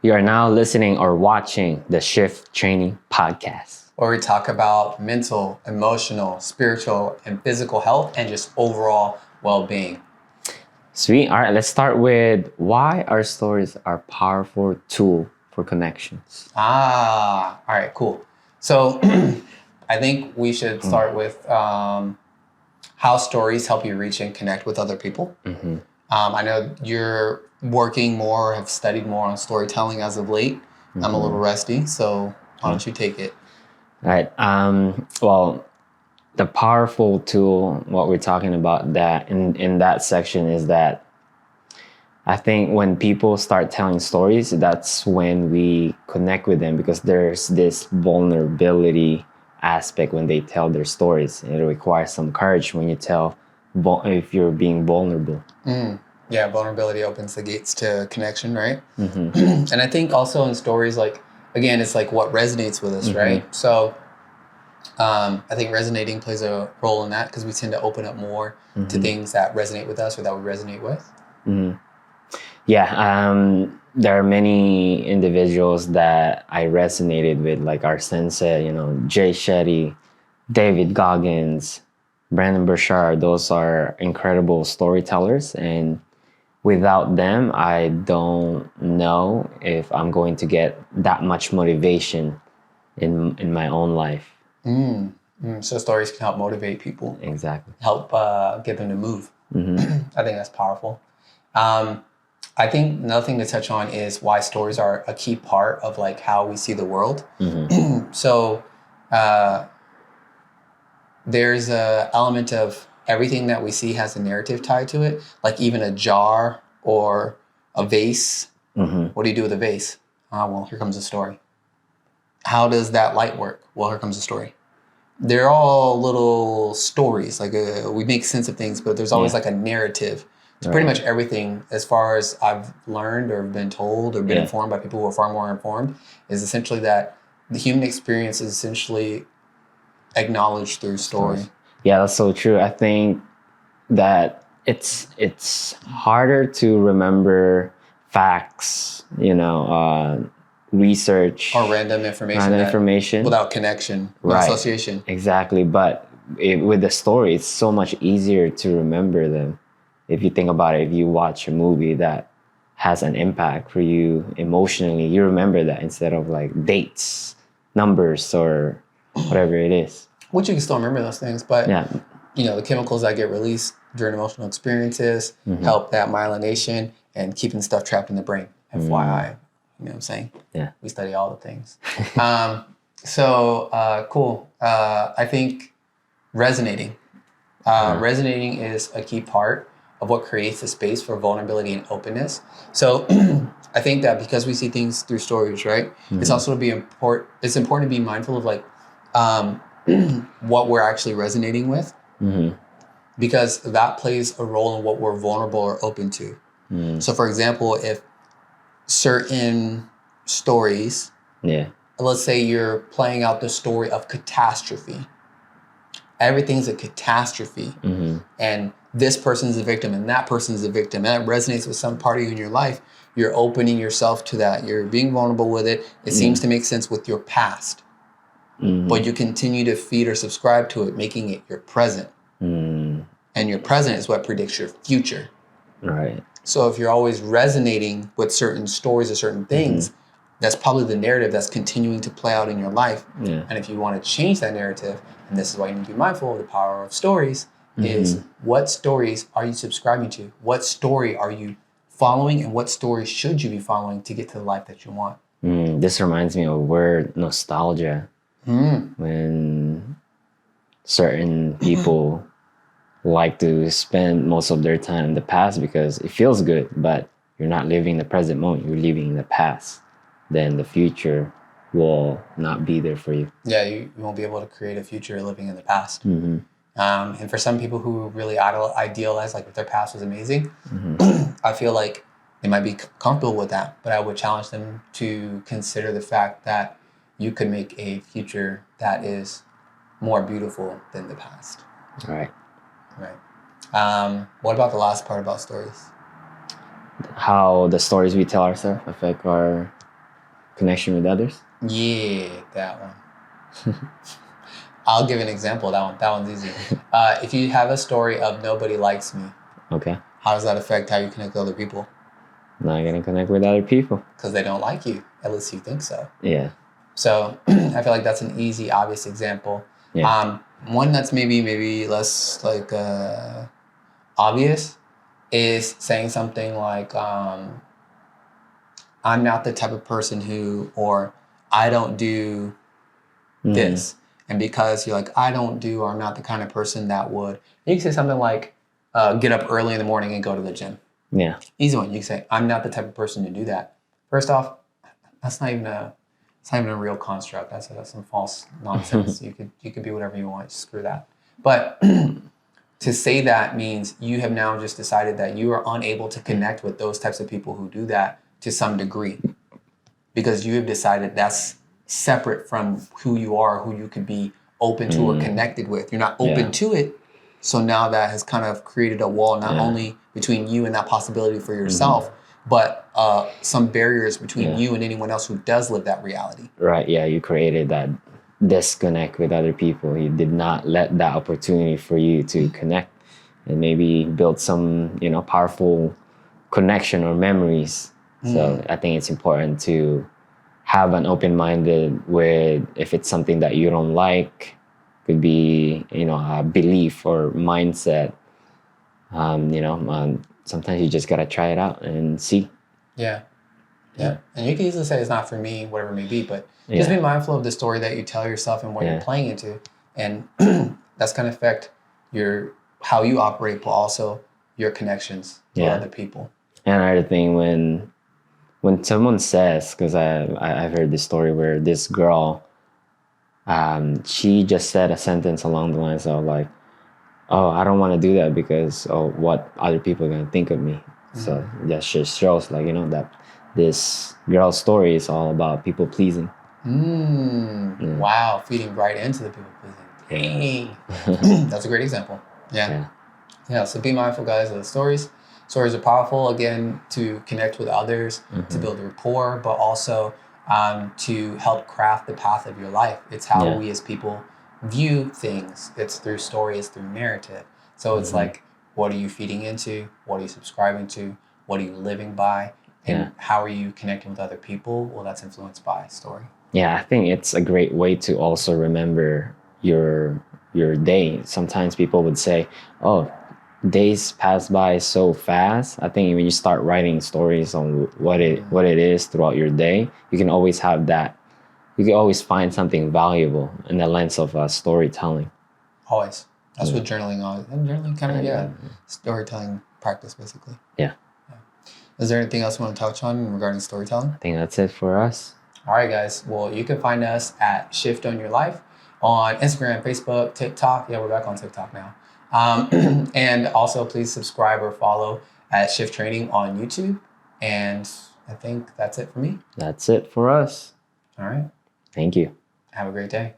You are now listening or watching the Shift Training Podcast, where we talk about mental, emotional, spiritual, and physical health and just overall well-being. Sweet. All right, let's start with why our stories are a powerful tool for connections. All right, cool. So I think we should start with how stories help you reach and connect with other people. Mm-hmm. I know you're working more, have studied more on storytelling as of late. I'm a little rusty, so why don't you take it? All right. Well, the powerful tool, what we're talking about that in that section is that I think when people start telling stories, that's when we connect with them, because there's this vulnerability aspect when they tell their stories. It requires some courage when you tell if you're being vulnerable. Yeah, vulnerability opens the gates to connection, right? Mm-hmm. And I think also in stories, like, again, it's like what resonates with us, right? So I think resonating plays a role in that, because we tend to open up more to things that resonate with us or that we resonate with. Mm-hmm. Yeah, there are many individuals that I resonated with, like our sensei, Jay Shetty, David Goggins, Brandon Burchard. Those are incredible storytellers, and without them, I don't know if I'm going to get that much motivation in my own life. So stories can help motivate people. Exactly. Help get them to move. I think that's powerful. I think another thing to touch on is why stories are a key part of like how we see the world. So there's a element of everything that we see has a narrative tied to it, like even a jar or a vase. What do you do with a vase? Well, here comes a story. How does that light work? Well, here comes a story. They're all little stories. Like we make sense of things, but there's always like a narrative to pretty much everything, as far as I've learned or been told or been informed by people who are far more informed, is essentially that the human experience is essentially acknowledged through story. Yeah, that's so true. I think that it's harder to remember facts, research Or random information without connection, without association. Exactly. But with the story, it's so much easier to remember them. If you think about it, if you watch a movie that has an impact for you emotionally, you remember that instead of like dates, numbers, or whatever it is. Which you can still remember those things, but the chemicals that get released during emotional experiences help that myelination and keeping stuff trapped in the brain. FYI, you know what I'm saying? Yeah. We study all the things. Cool. I think resonating. Resonating is a key part of what creates a space for vulnerability and openness. So I think that because we see things through stories, right? It's also it's important to be mindful of like what we're actually resonating with, because that plays a role in what we're vulnerable or open to. So for example, if certain stories, let's say you're playing out the story of catastrophe. Everything's a catastrophe. And this person's a victim and that person's a victim. And that resonates with some part of you in your life. You're opening yourself to that. You're being vulnerable with it. It seems to make sense with your past. But you continue to feed or subscribe to it, making it your present. And your present is what predicts your future. Right. So if you're always resonating with certain stories or certain things, that's probably the narrative that's continuing to play out in your life. And if you want to change that narrative, and this is why you need to be mindful of the power of stories, is what stories are you subscribing to? What story are you following, and what story should you be following to get to the life that you want? This reminds me of word nostalgia. When certain people like to spend most of their time in the past because it feels good, but you're not living the present moment, you're living in the past, then the future will not be there for you. Yeah, you won't be able to create a future living in the past. And for some people who really idealize, like if their past was amazing, I feel like they might be comfortable with that, but I would challenge them to consider the fact that you could make a future that is more beautiful than the past. Right. What about the last part about stories? How the stories we tell ourselves affect our connection with others? Yeah, that one. I'll give an example. That one's easy. If you have a story of nobody likes me, Okay. how does that affect how you connect with other people? Not gonna connect with other people. Because they don't like you. At least you think so. Yeah. So I feel like that's an easy, obvious example. Yeah. One that's maybe less like obvious is saying something like, I'm not the type of person who, or I don't do this. And because you're like, I don't do, or I'm not the kind of person that would, you can say something like, get up early in the morning and go to the gym. Yeah. Easy one. You can say, I'm not the type of person to do that. First off, it's not even a real construct. That's some false nonsense. You could be whatever you want. Screw that. But to say that means you have now just decided that you are unable to connect with those types of people who do that to some degree, because you have decided that's separate from who you are, who you could be open to or connected with. You're not open to it. So now that has kind of created a wall, not only between you and that possibility for yourself, but some barriers between you and anyone else who does live that reality. Right. Yeah. You created that disconnect with other people. You did not let that opportunity for you to connect and maybe build some, powerful connection or memories. So I think it's important to have an open-minded with, if it's something that you don't like, could be, a belief or mindset. Sometimes you just gotta try it out and see. Yeah. And you can easily say it's not for me, whatever it may be, but just be mindful of the story that you tell yourself and what you're playing into, and that's gonna affect how you operate, but also your connections to other people. And another thing, when someone says, because I've heard this story where this girl, she just said a sentence along the lines of like, oh, I don't want to do that because of what other people are going to think of me. So that just shows like, that this girl's story is all about people pleasing. Wow, feeding right into the people pleasing. Dang. That's a great example. Yeah, so be mindful, guys, of the stories. Stories are powerful, again, to connect with others, to build rapport, but also to help craft the path of your life. It's how we as people view things. It's through story, it's through narrative. So it's like, what are you feeding into? What are you subscribing to? What are you living by? And how are you connecting with other people? Well, that's influenced by story. Yeah, I think it's a great way to also remember your day. Sometimes people would say, oh, days pass by so fast. I think when you start writing stories on what it is throughout your day, you can always have that. You can always find something valuable in the lens of storytelling. Always. That's what journaling is. And journaling kind of, storytelling practice, basically. Yeah. Is there anything else you want to touch on regarding storytelling? I think that's it for us. All right, guys. Well, you can find us at Shift on Your Life on Instagram, Facebook, TikTok. Yeah, we're back on TikTok now. And also, please subscribe or follow at Shift Training on YouTube. And I think that's it for me. That's it for us. All right. Thank you. Have a great day.